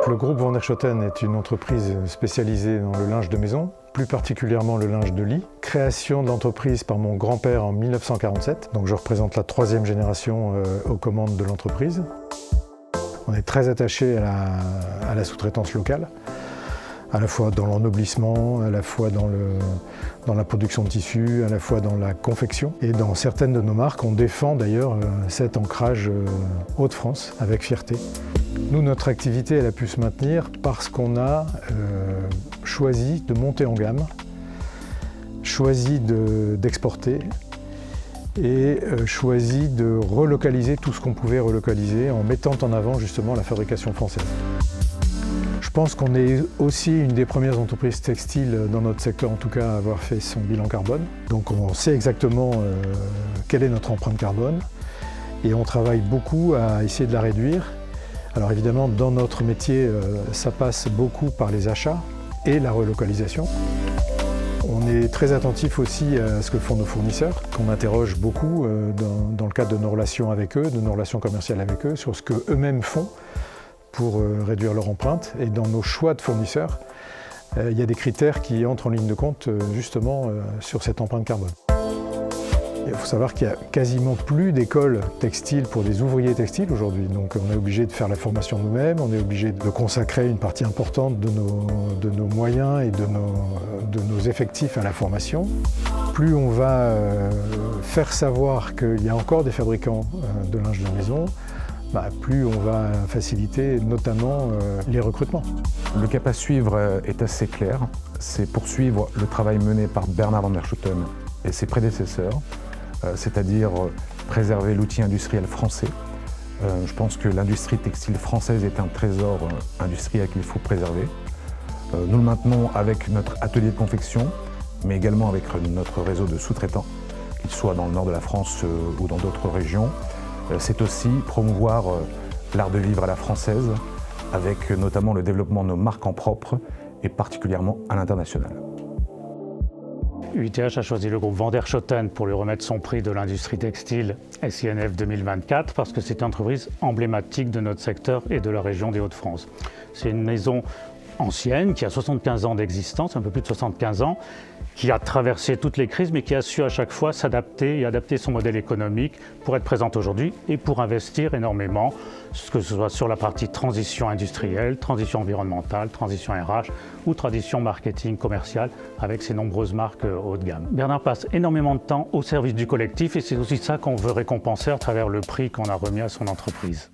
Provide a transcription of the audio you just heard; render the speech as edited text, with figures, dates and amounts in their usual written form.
Le groupe Van der Schoten est une entreprise spécialisée dans le linge de maison, plus particulièrement le linge de lit. Création de l'entreprise par mon grand-père en 1947, donc je représente la troisième génération aux commandes de l'entreprise. On est très attaché à la sous-traitance locale, à la fois dans l'ennoblissement, à la fois dans la production de tissus, à la fois dans la confection. Et dans certaines de nos marques, on défend d'ailleurs cet ancrage Hauts-de-France avec fierté. Nous, notre activité, elle a pu se maintenir parce qu'on a choisi de monter en gamme, choisi d'exporter et choisi de relocaliser tout ce qu'on pouvait relocaliser en mettant en avant justement la fabrication française. Je pense qu'on est aussi une des premières entreprises textiles dans notre secteur, en tout cas, à avoir fait son bilan carbone. Donc on sait exactement quelle est notre empreinte carbone et on travaille beaucoup à essayer de la réduire. Alors évidemment, dans notre métier, ça passe beaucoup par les achats et la relocalisation. On est très attentif aussi à ce que font nos fournisseurs, qu'on interroge beaucoup dans le cadre de nos relations avec eux, de nos relations commerciales avec eux, sur ce qu'eux-mêmes font pour réduire leur empreinte. Et dans nos choix de fournisseurs, il y a des critères qui entrent en ligne de compte justement sur cette empreinte carbone. Il faut savoir qu'il n'y a quasiment plus d'écoles textiles pour des ouvriers textiles aujourd'hui. Donc on est obligé de faire la formation nous-mêmes, on est obligé de consacrer une partie importante de nos moyens et de nos effectifs à la formation. Plus on va faire savoir qu'il y a encore des fabricants de linge de maison, plus on va faciliter notamment les recrutements. Le cap à suivre est assez clair. C'est poursuivre le travail mené par Bernard Van der Schoten et ses prédécesseurs, c'est-à-dire préserver l'outil industriel français. Je pense que l'industrie textile française est un trésor industriel qu'il faut préserver. Nous le maintenons avec notre atelier de confection, mais également avec notre réseau de sous-traitants, qu'ils soient dans le nord de la France ou dans d'autres régions. C'est aussi promouvoir l'art de vivre à la française, avec notamment le développement de nos marques en propre et particulièrement à l'international. UITH a choisi le groupe Van der Schoten pour lui remettre son prix de l'industrie textile SINF 2024 parce que c'est une entreprise emblématique de notre secteur et de la région des Hauts-de-France. C'est une maison ancienne qui a 75 ans d'existence, un peu plus de 75 ans, qui a traversé toutes les crises mais qui a su à chaque fois s'adapter et adapter son modèle économique pour être présente aujourd'hui et pour investir énormément, que ce soit sur la partie transition industrielle, transition environnementale, transition RH ou transition marketing commercial avec ses nombreuses marques haut de gamme. Bernard passe énormément de temps au service du collectif et c'est aussi ça qu'on veut récompenser à travers le prix qu'on a remis à son entreprise.